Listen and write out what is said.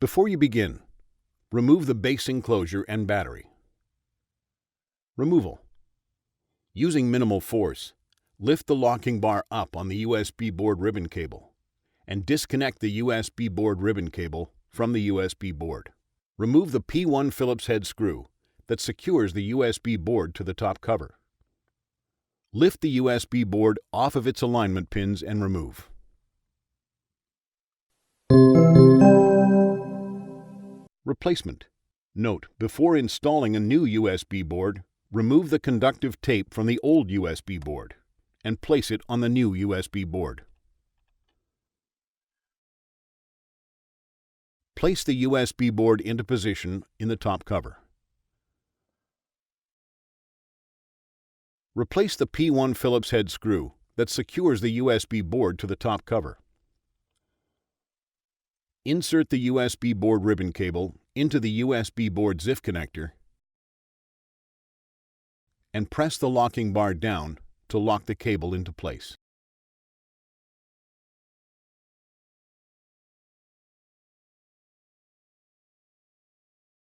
Before you begin, remove the base enclosure and battery. Removal. Using minimal force, lift the locking bar up on the USB board ribbon cable and disconnect the USB board ribbon cable from the USB board. Remove the P1 Phillips head screw that secures the USB board to the top cover. Lift the USB board off of its alignment pins and remove. Replacement. Note, before installing a new USB board, remove the conductive tape from the old USB board and place it on the new USB board. Place the USB board into position in the top cover. Replace the P1 Phillips head screw that secures the USB board to the top cover. Insert the USB board ribbon cable into the USB board ZIF connector and press the locking bar down to lock the cable into place.